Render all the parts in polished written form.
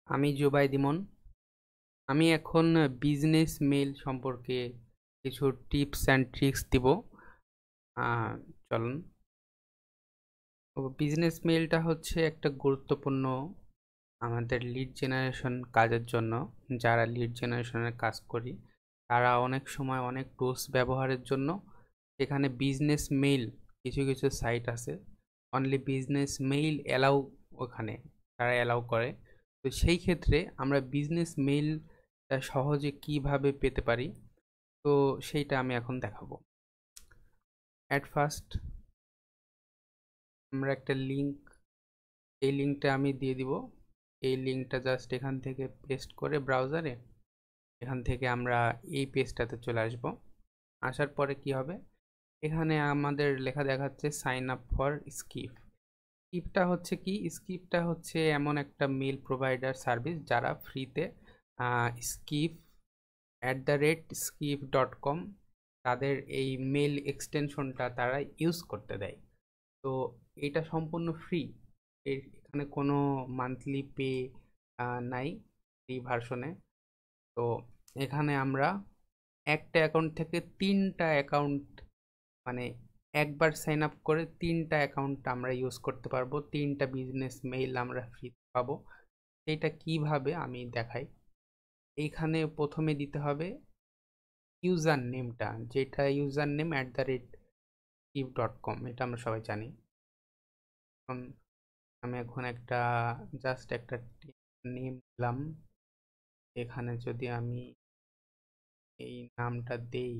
আমি জুবাইদ ইমন। আমি এখন বিজনেস মেইল সম্পর্কে কিছু টিপস অ্যান্ড ট্রিক্স দিব। চলুন। তো বিজনেস মেইলটা হচ্ছে একটা গুরুত্বপূর্ণ আমাদের লিড জেনারেশন কাজের জন্য। যারা লিড জেনারেশনের কাজ করি তারা অনেক সময় অনেক টুলস ব্যবহারের জন্য এখানে বিজনেস মেইল কিছু কিছু সাইট আছে অনলি বিজনেস মেইল অ্যালাউ, ওখানে তারা অ্যালাউ করে। তো সেই ক্ষেত্রে আমরা বিজনেস মেইল সহজে কিভাবে পেতে পারি, তো সেইটা আমি এখন দেখাবো। অ্যাট ফার্স্ট আমরা একটা লিঙ্ক, এই লিঙ্কটা আমি দিয়ে দিব। এই লিঙ্কটা জাস্ট এখান থেকে পেস্ট করে ব্রাউজারে, এখান থেকে আমরা এই পেজটাতে চলে আসব। আসার পরে কি হবে, এখানে আমাদের লেখা দেখাচ্ছে সাইন আপ ফর স্কিপ। স্কিপটা হচ্ছে কি, স্কিপটা হচ্ছে এমন একটা মেল প্রোভাইডার সার্ভিস যারা ফ্রিতে স্কিপ skip.com তাদের এই মেল এক্সটেনশনটা তারা ইউজ করতে দেয়। তো এটা সম্পূর্ণ ফ্রি, এখানে কোনো মান্থলি পে নাই ফ্রি ভার্সনে। তো এখানে আমরা একটা অ্যাকাউন্ট থেকে তিনটা অ্যাকাউন্ট, মানে একবার সাইন আপ করে তিনটা অ্যাকাউন্ট আমরা ইউজ করতে পারবো, তিনটা বিজনেস মেইল আমরা ফ্রি পাবো। সেইটা কিভাবে আমি দেখাই। এইখানে প্রথমে দিতে হবে ইউজার নেমটা, যেটা ইউজার নেম @skip.com, এটা আমরা সবাই জানি। এখন আমি একটা জাস্ট একটা নেম দিলাম। এখানে যদি আমি এই নামটা দেই,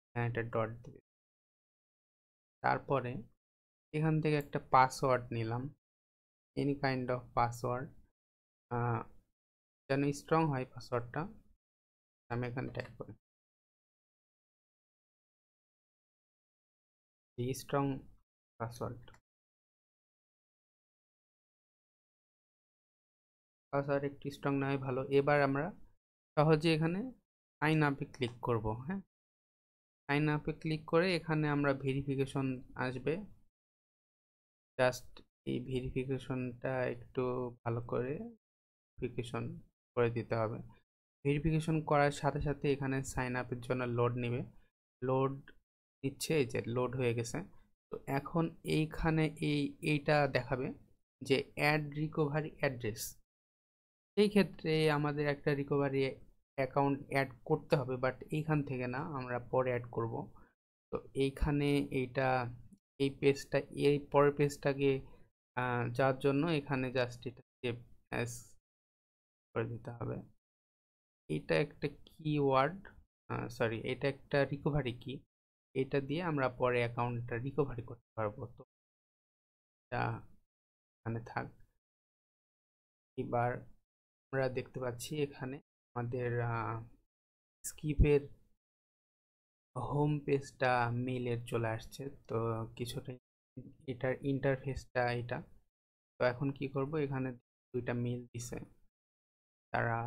এখানে একটা ডট দেবে। তারপরে এখান থেকে একটা পাসওয়ার্ড নিলাম, এনি কাইন্ড অফ পাসওয়ার্ড, যেন স্ট্রং হয় পাসওয়ার্ডটা। আমি এখানে টাইপ করি স্ট্রং পাসওয়ার্ড। পাসওয়ার্ড একটু স্ট্রং নয় ভালো। এবার আমরা সহজে এখানে সাইন আপে ক্লিক করব। হ্যাঁ, সাইন আপে ক্লিক করে এখানে আমরা ভেরিফিকেশন আসবে। জাস্ট এই ভেরিফিকেশনটা একটু ভালো করে ভেরিফিকেশন করে দিতে হবে। ভেরিফিকেশন করার সাথে সাথে এখানে সাইন আপের জন্য লোড নেবে। লোড নিচ্ছে, এই যে লোড হয়ে গেছে। তো এখন এইখানে এইটা দেখাবে যে অ্যাড রিকভারি অ্যাড্রেস। সেই ক্ষেত্রে আমাদের একটা রিকভারি অ্যাকাউন্ট অ্যাড করতে হবে, বাট এইখান থেকে না, আমরা পরে অ্যাড করব। তো এইখানে এইটা, এই পেজটা, এই পরের পেজটাকে যাওয়ার জন্য এখানে জাস্ট এটা সেভ অ্যাজ করে দিতে হবে। এটা একটা কিওয়ার্ড, সরি, এটা একটা রিকভারি কি, এটা দিয়ে আমরা পরে অ্যাকাউন্টটা রিকভারি করতে পারবো। তো এটা এখানে থাক। এবার আমরা দেখতে পাচ্ছি এখানে আমাদের স্কিপের হোম পেজটা মেইলের চলে আসছে। তো কিছুটা এটার ইন্টারফেসটা এটা। তো এখন কি করব, এখানে দুইটা মেইল দিছে তারা,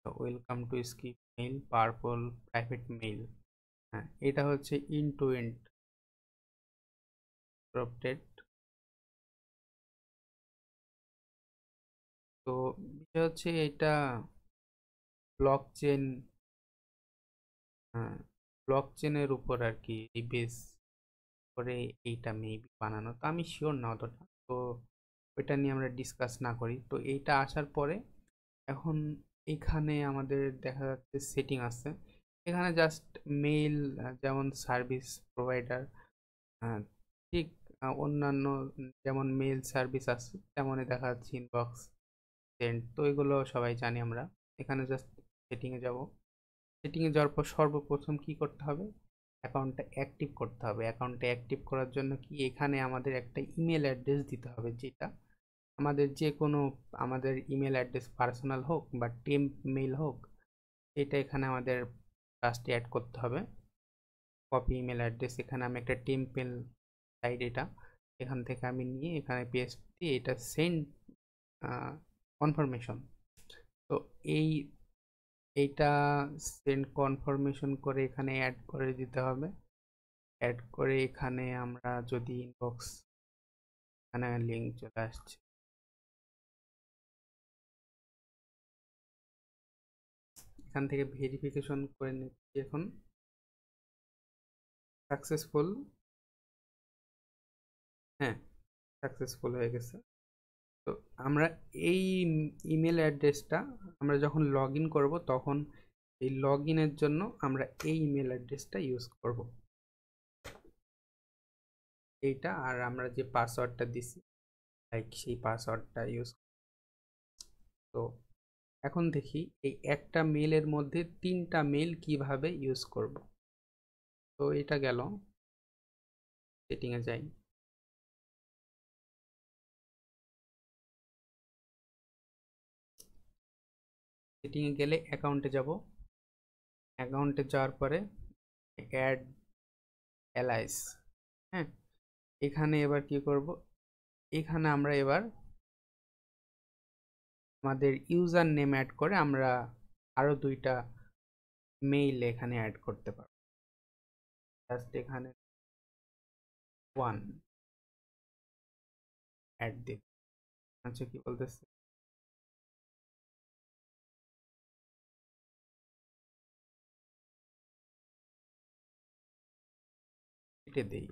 welcome to skip mail purple private mail. হ্যাঁ, এটা হচ্ছে ইন টু এন্ড এনক্রিপ্টেড। তো বিষয় হচ্ছে এটা ব্লক চেন, হ্যাঁ, ব্লক চেনের উপর আর কি এই বেস করে এইটা মেবি বানানো। তো আমি শিওর না অতটা, তো ওইটা নিয়ে আমরা ডিসকাস না করি। তো এইটা আসার পরে এখন এখানে আমাদের দেখা যাচ্ছে সেটিং আছে। এখানে জাস্ট মেইল, যেমন সার্ভিস প্রোভাইডার, ঠিক অন্যান্য যেমন মেইল সার্ভিস আছে তেমনই দেখা যাচ্ছে ইনবক্স, সেন্ড, তো এগুলো সবাই জানি আমরা। এখানে জাস্ট সেটিংয়ে যাব। সেটিংয়ে যাওয়ার পর সর্বপ্রথম কি করতে হবে, অ্যাকাউন্টটা অ্যাক্টিভ করতে হবে। অ্যাকাউন্টটা অ্যাক্টিভ করার জন্য কি, এখানে আমাদের একটা ইমেল অ্যাড্রেস দিতে হবে, যেটা আমাদের যে কোনো, আমাদের ইমেল অ্যাড্রেস পার্সোনাল হোক বা টেম্প মেইল হোক, এটা এখানে আমাদের ফার্স্টে অ্যাড করতে হবে। কপি ইমেল অ্যাড্রেস, এখানে আমি একটা টেম্পেল সাইড, এটা এখান থেকে আমি নিয়ে এখানে পেস্ট দিয়ে এটা সেন্ড কনফার্মেশন। তো এই এইটা সেন্ড কনফার্মেশন করে এখানে অ্যাড করে দিতে হবে। অ্যাড করে এখানে আমরা যদি ইনবক্স, এখানে লিঙ্ক চলে আসছে, এখান থেকে ভেরিফিকেশন করে নিচ্ছি এখন। সাকসেসফুল, হ্যাঁ সাকসেসফুল হয়ে গেছে। তো আমরা এই ইমেল অ্যাড্রেসটা আমরা যখন লগ ইন করবো তখন এই লগ ইনের জন্য আমরা এই ইমেল অ্যাড্রেসটা ইউজ করব এইটা, আর আমরা যে পাসওয়ার্ডটা দিছি লাইক সেই পাসওয়ার্ডটা ইউজ। তো এখন দেখি এই একটা মেলের মধ্যে 3টা মেল কিভাবে ইউজ করব। তো এটা গেল, সেটিংয়ে যাই। সেটিংয়ে গেলে অ্যাকাউন্টে যাব, অ্যাকাউন্টে যাওয়ার পরে অ্যাড অ্যালাইস, হ্যাঁ এখানে এবার কি করব, এখানে আমরা এবার আমাদের ইউজার নেম অ্যাড করে আমরা আরো 2টা মেইল এখানে অ্যাড করতে পারবো। জাস্ট এখানে 1 অ্যাড দিই। আচ্ছা কি বলতেছে, এটা দিই,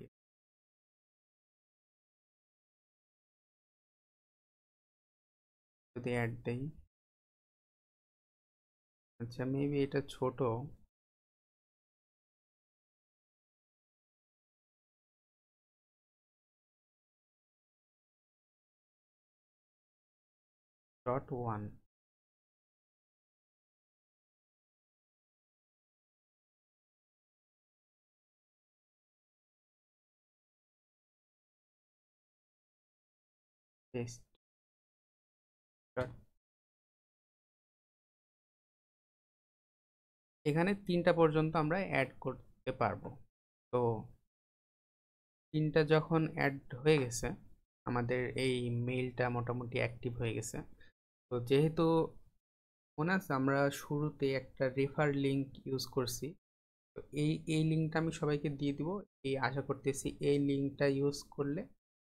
যদি অ্যাড দেই। আচ্ছা মেবি এটা ছোট, .1। পেস্ট। এখানে 3টা পর্যন্ত আমরা অ্যাড করতে পারবো। তো 3টা যখন অ্যাড হয়ে গেছে আমাদের এই মেইলটা মোটামুটি অ্যাক্টিভ হয়ে গেছে। তো যেহেতু মনে আছে আমরা শুরুতে একটা রেফার লিঙ্ক ইউজ করছি, তো এই লিঙ্কটা আমি সবাইকে দিয়ে দিব। এই আশা করতেছি এই লিঙ্কটা ইউজ করলে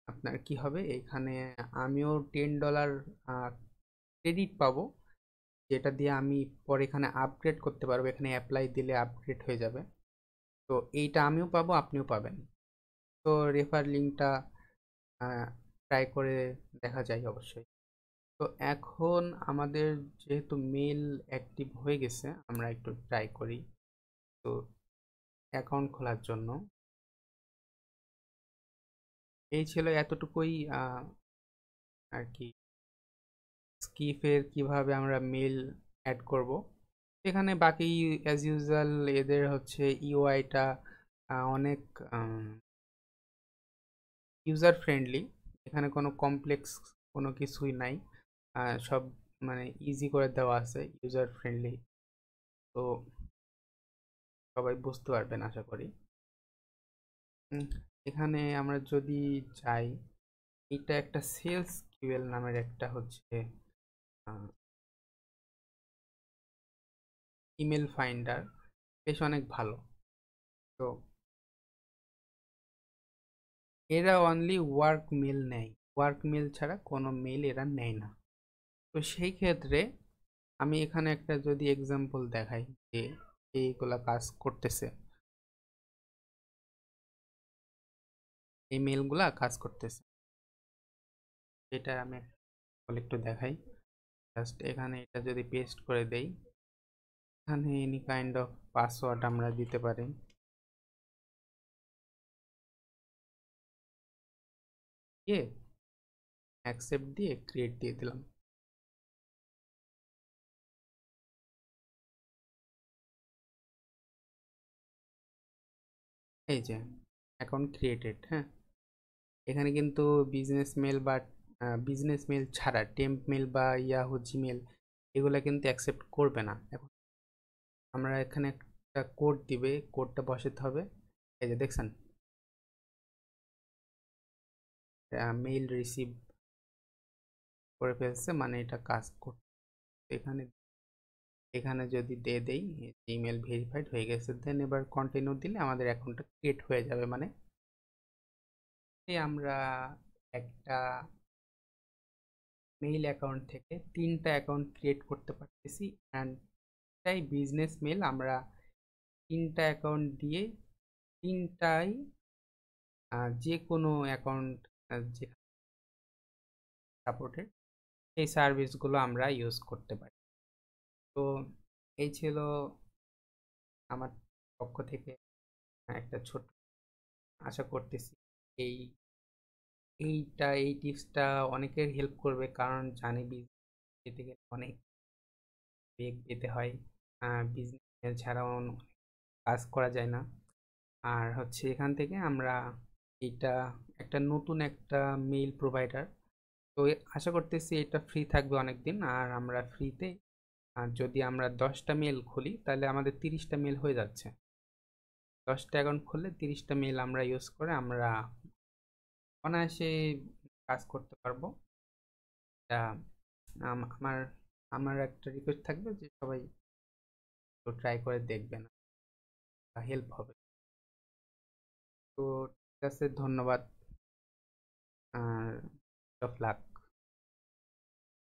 আপনার কি হবে, এখানে আমিও $10 ক্রেডিট পাবো, যেটা দিয়ে আমি পরে এখানে আপগ্রেড করতে পারবো। এখানে অ্যাপ্লাই দিলে আপগ্রেড হয়ে যাবে। তো এইটা আমিও পাবো, আপনিও পাবেন। তো রেফার লিঙ্কটা ট্রাই করে দেখা যায় অবশ্যই। তো এখন আমাদের যেহেতু মেল অ্যাক্টিভ হয়ে গেছে, আমরা একটু ট্রাই করি। তো অ্যাকাউন্ট খোলার জন্য এই ছিল এতটুকুই আর কি, স্কিপের কিভাবে আমরা মেল অ্যাড করব। এখানে বাকি অ্যাজ ইউজুয়াল এদের হচ্ছে ইউআইটা অনেক ইউজার ফ্রেন্ডলি, এখানে কোনো কমপ্লেক্স কোনো কিছুই নাই, সব মানে ইজি করে দেওয়া আছে, ইউজার ফ্রেন্ডলি। তো সবাই বুঝতে পারবেন আশা করি। এখানে আমরা যদি চাই, এটা একটা সেলস কিউএল নামের একটা হচ্ছে ইমেল ফাইন্ডার, বেশ অনেক ভালো। তো এরা অনলি ওয়ার্ক মেল নেয়, ওয়ার্ক মেল ছাড়া কোনো মেল এরা নেয় না। তো সেই ক্ষেত্রে আমি এখানে একটা যদি এক্সাম্পল দেখাই যে এইগুলা কাজ করতেছে, এই মেলগুলা কাজ করতেছে, এটা আমি একটু দেখাই। জাস্ট এখানে এটা যদি পেস্ট করে দেই, এখানে এনি কাইন্ড অফ পাসওয়ার্ড আমরা দিতে পারি, দিয়ে অ্যাকসেপ্ট দিয়ে ক্রিয়েট দিয়ে দিলাম। এই যে অ্যাকাউন্ট ক্রিয়েটেড, হ্যাঁ এখানে কিন্তু বিজনেস মেল বা বিজনেস মেল ছাড়া টেম্প মেল বা ইয়াহু জিমেল এগুলা কিন্তু অ্যাকসেপ্ট করবে না। এখন আমরা এখানে একটা কোড দিবে, কোডটা বসাতে হবে। এই যে দেখছেন মেইল রিসিভ করে ফেলছে, মানে এটা কাজ করছে। এখানে এখানে যদি দিয়ে দেই ইমেল ভেরিফাইড হয়ে গেছে, দেন এবার কন্টিনিউ দিলে আমাদের অ্যাকাউন্টটা ক্রিয়েট হয়ে যাবে। মানে আমরা একটা মেইল অ্যাকাউন্ট থেকে 3টা অ্যাকাউন্ট ক্রিয়েট করতে পারতেছি, অ্যান্ড তাই বিজনেস মেল আমরা 3টা অ্যাকাউন্ট দিয়ে 3টাই যে কোনো অ্যাকাউন্ট যে সাপোর্টেড সেই সার্ভিসগুলো আমরা ইউজ করতে পারি। তো এই ছিল আমার পক্ষ থেকে একটা ছোট, আশা করতেছি এই এই টিপসটা অনেকের হেল্প করবে, কারণ জানি বিজনেস পেতে গেলে অনেক বেগ পেতে হয়, বিজনেস ছাড়াও কাজ করা যায় না। আর হচ্ছে এখান থেকে আমরা এটা একটা নতুন একটা মেইল প্রোভাইডার, তো আশা করতেছি এটা ফ্রি থাকবে অনেক দিন। আর আমরা ফ্রিতে যদি আমরা 10টা মেল খুলি তাহলে আমাদের 30টা মেল হয়ে যাচ্ছে। 10টা অ্যাকাউন্ট খুললে 30টা মেল আমরা ইউজ করে আমরা অনায়াসে কাজ করতে পারবো। তা আমার আমার একটা রিকোয়েস্ট থাকবে যে সবাই তো ট্রাই করে দেখবেন, হেল্প হবে। তো ঠিক আছে, ধন্যবাদ আর অফ লাক।